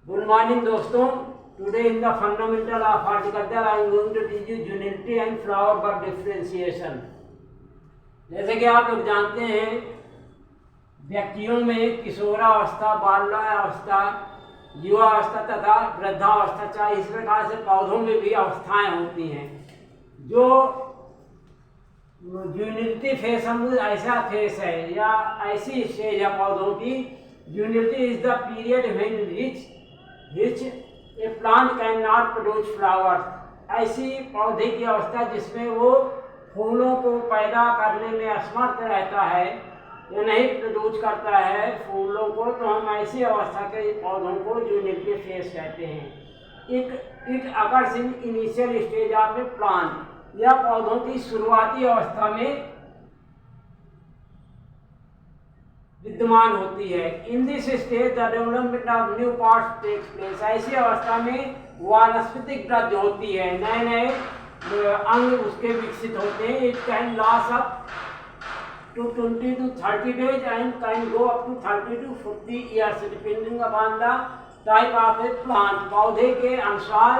Good morning दोस्तों. Today in the fundamental of horticulture I am going to teach you juvenility and flower bud differentiation. जैसे कि आप लोग जानते हैं व्यक्तियों में किशोरावस्था, बाल्यावस्था, युवावस्था तथा वृद्धावस्था, चाहे इस प्रकार से पौधों में भी अवस्थाएं होती हैं. जो जुवेनिलिटी फेस हम ऐसा फेस है या ऐसी स्टेज है पौधों की. Juvenility is the period when which a plant cannot produce flowers. ऐसी पौधे की अवस्था जिसमें वो फूलों को पैदा करने में असमर्थ रहता है या नहीं प्रोड्यूस करता है फूलों को, तो हम ऐसी अवस्था के पौधों को जुवेनिलिटी फेस कहते हैं. It occurs in initial stage of a plant, या पौधों की शुरुआती अवस्था में विद्यमान होती है. In this stage the development of new parts takes place. ऐसी अवस्था में वानस्पतिक वृद्धि होती है, नए नए अंग उसके विकसित होते हैं. It can last up to 20 to 30 days and can go up to 30 to 40 years depending upon the type of a plant. पौधे के अनुसार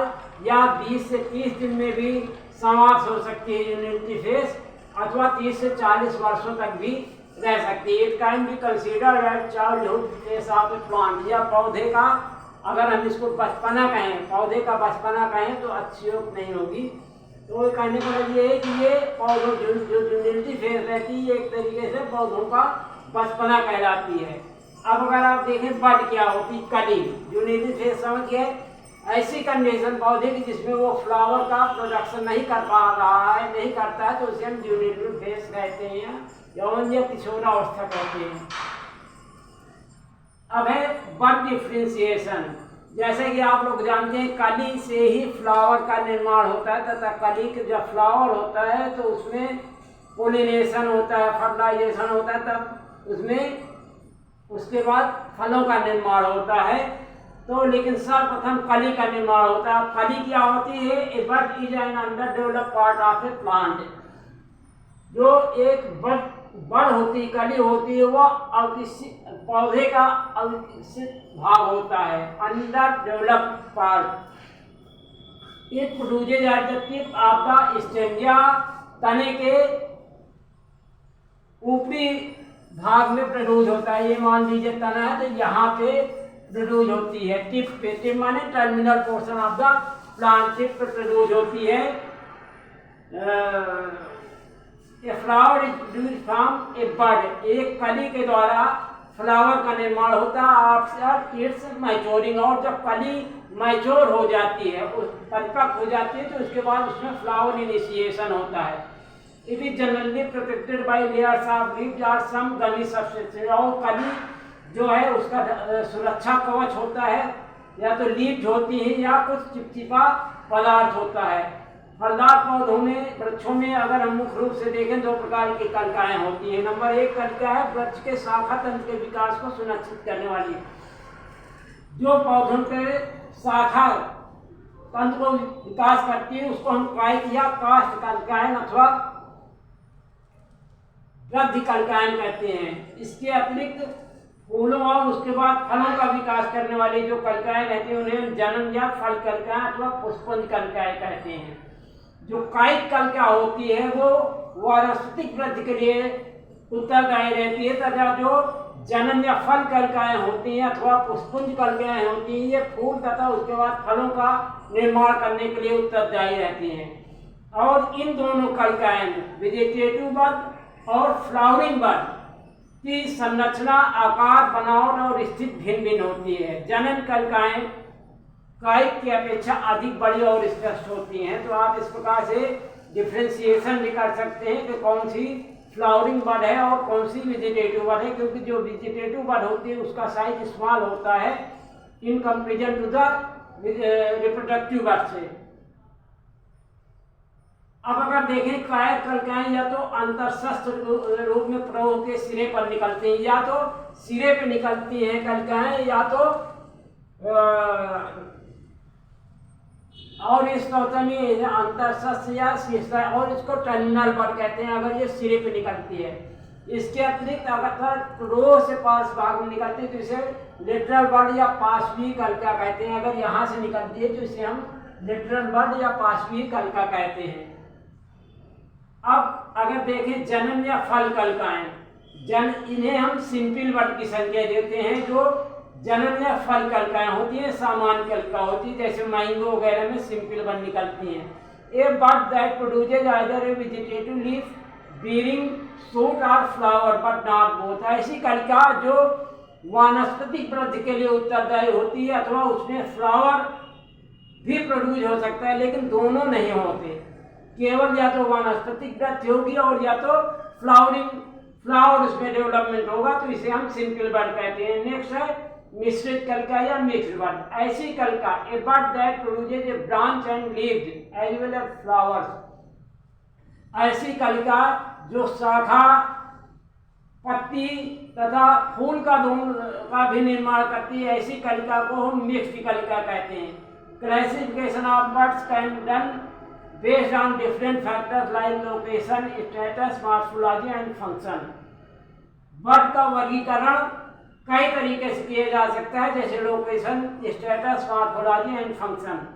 या 20 से 30 दिन में भी समाप्त हो सकती है जुवेनिलिटी फेज, अथवा 30 से 40 वर्षों तक भी रह सकती है. It can be considered as childhood phase of a plant. या पौधे का, अगर हम इसको बचपना कहें, पौधे का बचपना कहें तो अतिशयोक्ति नहीं होगी. तो कहने का मतलब ये है कि ये पौधों जो जुवेनिलिटी फेज रहती है एक तरीके से पौधों का बचपना कहलाती है. अब अगर आप देखें बड क्या होती, कली. जुवेनिलिटी फेज समझ गए, ऐसी कंडीशन पौधे की जिसमें वो फ्लावर का प्रोडक्शन नहीं कर पा रहा है, नहीं करता है, तो उसे हम जुवेनिलिटी फेज कहते हैं, यौवन या किशोरावस्था कहते हैं. अब है बड डिफ्रेंशिएशन. जैसे कि आप लोग जानते हैं कली से ही फ्लावर का निर्माण होता है, तथा कली का जब फ्लावर होता है तो उसमें पोलिनेशन होता है, फर्टिलाइजेशन होता है, तब उसमें उसके बाद फलों का निर्माण होता है. तो लेकिन सर्वप्रथम कली का निर्माण होता है. कली क्या होती है? A bud is an underdeveloped part of a plant. जो एक बड़ होती, कली होती है, वो पौधे का अविकसित भाग होता है, under developed part. It produces at the tip of the stem, या तने के ऊपरी भाग में प्रोड्यूस होता है. ये मान लीजिए तना है तो यहाँ पे प्रोड्यूस होती है, टिप पे. टिप माने terminal portion of the plant, tip पे प्रोड्यूस होती है. A flower is produced from a bud. एक कली के द्वारा फ्लावर का निर्माण होता है आफ्टर इट्स मैच्योरिंग. और जब कली मैच्योर हो जाती है, परिपक्व हो जाती है, तो उसके बाद उसमें फ्लावर इनिशिएशन होता है. It is generally protected by layers of leaves और सम गमी सब्सटेंस. और कली जो है उसका सुरक्षा कवच होता है, या तो लीव्स होती है या कुछ चिपचिपा पदार्थ होता है. फलदार पौधों में, वृक्षों में अगर हम मुख्य रूप से देखें 2 प्रकार की कलिकाएं होती हैं. नंबर 1 कलिका है वृक्ष के शाखा तंत्र के विकास को सुनिश्चित करने वाली. जो पौधों के शाखा तंत्र को विकास करती है उसको हम कायिक या काष्ठ कलिकाएं अथवा वृद्धि कलिकाएं कहते हैं. इसके अतिरिक्त फूलों और उसके बाद फलों का विकास करने वाली जो कलिकाएं रहती हैं उन्हें जनन या फल कलिकाएं अथवा पुष्पंज कलिकाएं कहते हैं. जो कायिक कलिका होती है वो वानस्पतिक वृद्धि के लिए उत्तरदायी रहती है, तथा जो जनन या फल कलिकाएं होती हैं अथवा पुष्पंज कलिकाएं होती हैं, ये फूल तथा उसके बाद फलों का निर्माण करने के लिए उत्तरदायी रहती हैं. और इन दोनों कलिकाएं वेजिटेटिव बड और फ्लावरिंग बड की संरचना, आकार, बनावट और स्थिति भिन्न भिन्न होती है. जनन कलिकाएं कायिक की अपेक्षा अधिक बड़ी और स्पष्ट होती हैं. तो आप इस प्रकार से डिफ्रेंशिएशन भी कर सकते हैं कि कौन सी फ्लावरिंग बड है और कौन सी वेजिटेटिव बड है, क्योंकि जो वेजिटेटिव बड होती है उसका साइज स्मॉल होता है in comparison to the reproductive bud से. अब अगर देखें कायिक कलिकाएं या तो अंतरशस्त्र रूप में प्रयोग के सिरे पर निकलती हैं, या तो सिरे पे निकलती हैं कलिकाएं, या तो और इस अवस्था में अंतरशस्त्र या शीर्षा, और इसको टर्मिनल बड कहते हैं अगर ये सिरे पे निकलती है. इसके अतिरिक्त अगर रो से पार्श्व भाग में निकलती है तो इसे लेटरल बड या पार्श्वी कलिका कहते हैं। अगर यहाँ से निकलती है तो इसे हम लेटरल बड या पार्श्वी कलिका कहते हैं। अब अगर देखें जनन या फल कलिकाएं, इन्हें हम सिंपल बड की संख्या देते हैं। जो जनन या फल कलिकाएं होती हैं सामान्य कलिका होती है, जैसे मैंगो वगैरह में सिंपल बड निकलती हैं। A bud that produces either a vegetative leaf bearing shoot or flower but not both, ऐसी कलिका जो वानस्पतिक वृद्धि के लिए उत्तरदायी होती है अथवा उसमें फ्लावर भी प्रोड्यूस हो सकता है, लेकिन दोनों नहीं होते। केवल या तो वानस्पतिक वृद्धि होगी और या तो फ्लावर उसमें डेवलपमेंट होगा, तो इसे हम सिंपल बड कहते हैं। नेक्स्ट है मिश्रित कलिका या मिक्स्ड बड। ऐसी कलिका a bud that produces a branch and leaves as well as flowers, ऐसी कलिका जो शाखा, पत्ती तथा फूल का दोनों का भी निर्माण करती है, ऐसी कलिका को हम मिक्स्ड कलिका कहते हैं। Classification of birds can be done based on different factors like location, status, morphology and function. Bird का वर्गीकरण कई तरीके से किया जा सकता है, जैसे location, status, morphology and function.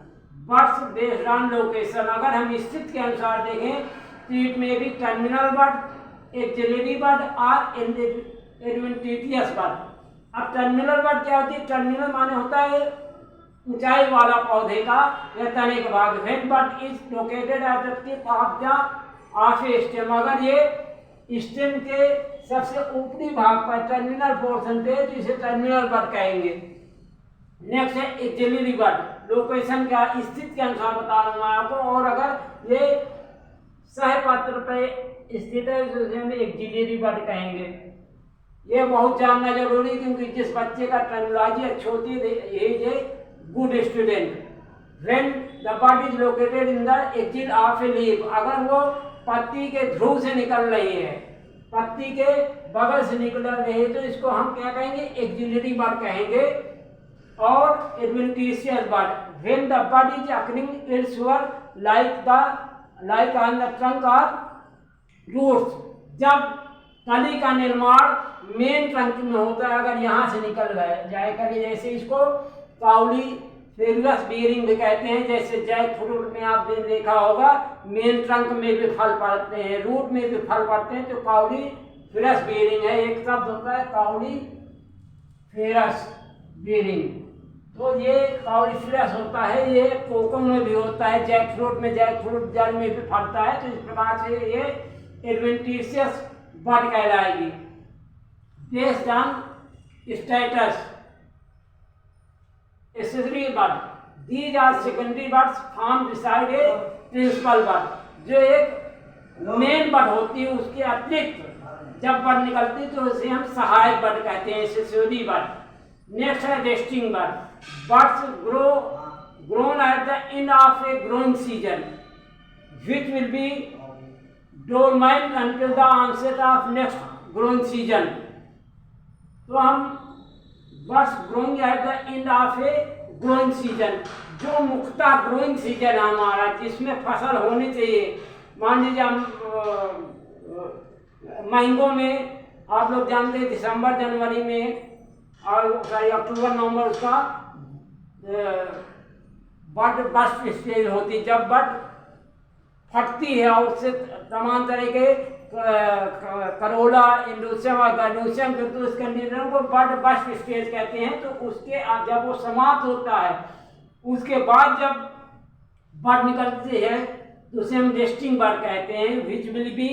Birds based on location, अगर हम स्थिति के अनुसार देखें तो इट में भी टर्मिनल बर्ड, एक्सिलरी बर्ड और एडवेंटिशियस बर्ड। अब टर्मिनल बर्ड क्या होती है? टर्मिनल माने होता है ऊंचाई वाला पौधे का या तने का भाग। When bird is located at the tip of A stem, अगर ये स्टेम के सबसे ऊपरी भाग पर टर्मिनल पोर्शन पे, तो इसे टर्मिनल बर्ड कहेंगे। नेक्स्ट है एक्सिलरी बर्ड। लोकेशन का स्थिति के अनुसार बता रहा हूँ आपको, और अगर ये सहपत्र पे स्थित है तो उसे हम एक्सिलरी बर्ड कहेंगे। ये बहुत जानना जरूरी, क्योंकि जिस बच्चे का टर्मिनोलॉजी अच्छी होती है is a good student. When the bird is located in the axil of a leaf, अगर वो पत्ती के ध्रुव से निकल रही है, पत्ती के बगल से निकल रही है, तो इसको हम क्या कहेंगे? एक्सिलरी बर्ड कहेंगे। और adventitious bird, when the bird is occurring elsewhere like on the trunk और रूट्स, जब कली का निर्माण मेन ट्रंक में होता है, अगर यहाँ से निकल जाए कली, जैसे इसको काउली फेरुलस बेरिंग भी कहते हैं। जैसे जैक फ्रूट में आपने देखा होगा मेन ट्रंक में भी फल पड़ते हैं, रूट में भी फल पड़ते हैं, तो काउली फेरस बेरिंग है, एक शब्द होता है काउली फेरस बेरिंग। तो ये काउलीफेरस होता है, ये कोको में भी होता है, जैक फ्रूट में, जैक फ्रूट जल में भी फलता है, तो इस प्रकार से ये एडवेंटिशियस बर्ड कहलाएगी। Based on status, accessory bud, these are secondary buds form beside a principal bud. जो एक मेन बर्ड होती है उसके अतिरिक्त जब बर्ड निकलती है तो उसे हम सहायक बर्ड कहते हैं, एक्सेसरी बर्ड। नेक्स्ट है resting bird. Birds grown at the end of a growing season, which will be dormant until the onset of next growing season। तो हम birds growing at the end of a growing season, जो मुख्यतः growing season हमारा जिसमें फसल होनी चाहिए। मान लीजिए हम मैंगो में आप लोग जानते हैं दिसंबर जनवरी में और अक्टूबर नवंबर उसका बर्ड बस्ट स्टेज होती है, जब बर्ड फटती है और उससे तमाम तरह के करोला, इंडोसियम और गार्डोसियम जो तो उस कंडीशन को बर्ड बस्ट स्टेज कहते हैं। तो उसके जब वो समाप्त होता है उसके बाद जब बर्ड निकलती है तो उसे हम रेस्टिंग बर्ड कहते हैं। Which will be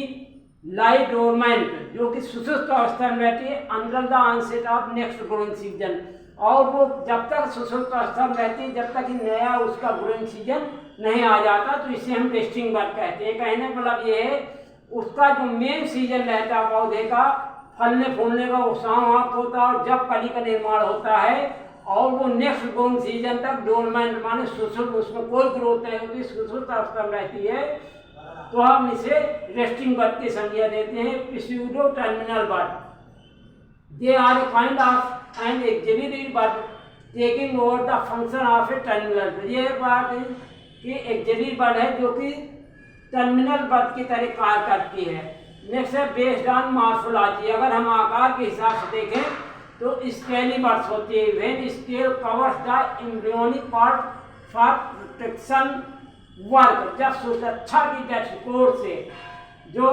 lie dormant, जो कि सुसुप्त अवस्था में रहती है, under the onset of next growing season. और वो जब तक सुसुप्त अवस्था में रहती है जब तक नया उसका ग्रोइंग सीजन नहीं आ जाता, तो इसे हम रेस्टिंग बर्ड कहते हैं। कहने का मतलब ये है उसका जो मेन सीजन रहता है पौधे का फलने फूलने का, वो समाप्त होता है और जब कली का निर्माण होता है और वो नेक्स्ट ग्रोइंग सीजन तक डोरमेंट माने सुसुप्त, उसमें कोई ग्रोथ नहीं होती, सुसुप्त अवस्था में रहती है, तो हम इसे रेस्टिंग बर्ड की संज्ञा देते हैं। Pseudo terminal bud, they are a kind of an axillary bud taking over the function of a terminal bud. ये बात है कि एक्सिलरी बर्ड है जो कि टर्मिनल बर्ड की तरह कार्य करती है। नेक्स्ट है बेस्ड ऑन मॉर्फोलॉजी। अगर हम आकार के हिसाब से देखें तो स्केली बर्ड्स होती है। When scale covers the embryonic part for protection work, जब सुरक्षा की दृष्टिकोण से जो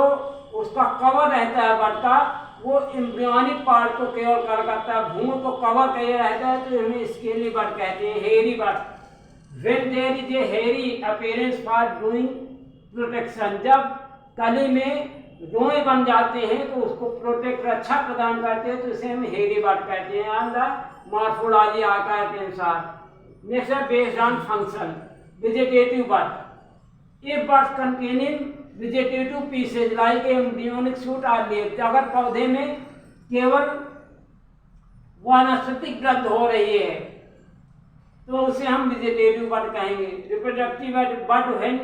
उसका कवर रहता है बर्ड का, वो एम्ब्रियोनिक पार्ट को केवल कवर करता है, भ्रूण को कवर किया रहता है, तो इन्हें स्केली बर्ड कहते हैं, hairy bud. When there is a hairy appearance for doing protection, जब कली में रोए बन जाते हैं तो उसको प्रोटेक्ट रक्षा प्रदान करते हैं, तो इसे हम हेयरी बर्ड कहते हैं। ऑन द मॉर्फोलॉजी आकार के अनुसार। नेक्स्ट है based on function, vegetative bud. A bud containing vegetative pieces like embryonic shoot or leaves, अगर पौधे में केवल वानस्पतिक वृद्धि हो रही है तो उसे हम वेजिटेटिव बर्ड कहेंगे। Reproductive bird when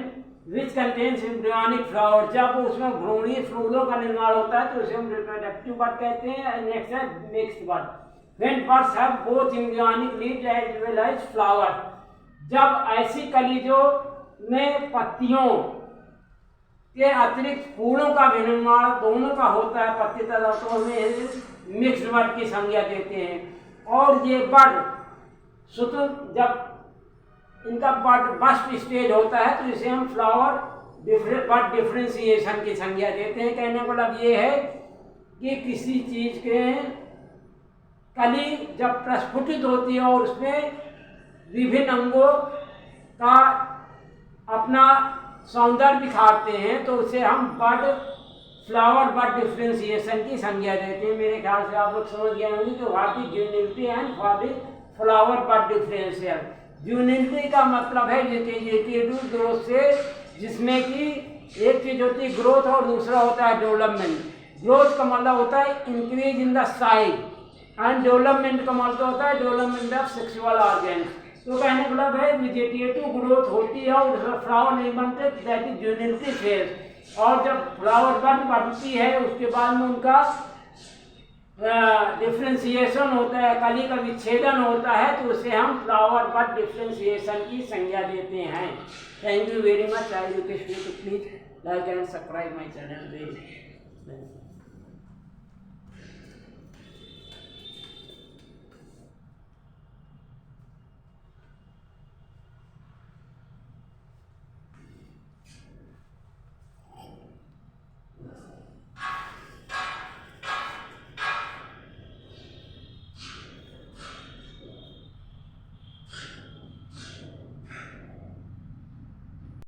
which contains embryonic flower, जब उसमें भ्रूणीय फूलों का निर्माण होता है तो उसे हम रिप्रोडक्टिव बर्ड कहते हैं। नेक्स्ट है mixed bud, when buds have both embryonic leaves as well as flower, जब ऐसी कलीजों में पत्तियों के अतिरिक्त फूलों का भी निर्माण दोनों का होता है पत्ती तथा, तो हमें मिक्स्ड बर्ड की संज्ञा देते हैं। और ये बर्ड स्वतः जब इनका बर्ड बस्ट स्टेज होता है तो इसे हम फ्लावर बर्ड डिफ्रेंसिएशन की संज्ञा देते हैं। कहने का मतलब ये है कि किसी चीज के कली जब प्रस्फुटित होती है और उसमें विभिन्न अंगों का अपना सौंदर्य दिखाते हैं तो उसे हम फ्लावर बर्ड डिफ्रेंसिएशन की संज्ञा देते हैं। मेरे ख्याल से आप लोग समझ गए होंगे कि what is juvenility and what is flower bud differential. Juvenility का मतलब है वेजिटेटिव ग्रोथ से, जिसमें कि एक चीज होती है ग्रोथ और दूसरा होता है डेवलपमेंट। ग्रोथ का मतलब होता है increase in the size and development का मतलब होता है डेवलपमेंट ऑफ सेक्सुअल ऑर्गन। तो कहने का मतलब है वेजिटेटिव ग्रोथ होती है और उसमें फ्लावर नहीं बनते, दैट इज ज्यूनिलिटी फेज। और जब फ्लावर बर्ड बढ़ती है उसके बाद में उनका डिफ्रेंसिएशन होता है, कली का विच्छेदन होता है, तो उसे हम फ्लावर बर्ड डिफ्रेंसिएशन की संज्ञा देते हैं। Thank you very much. I request you to please like and subscribe my channel.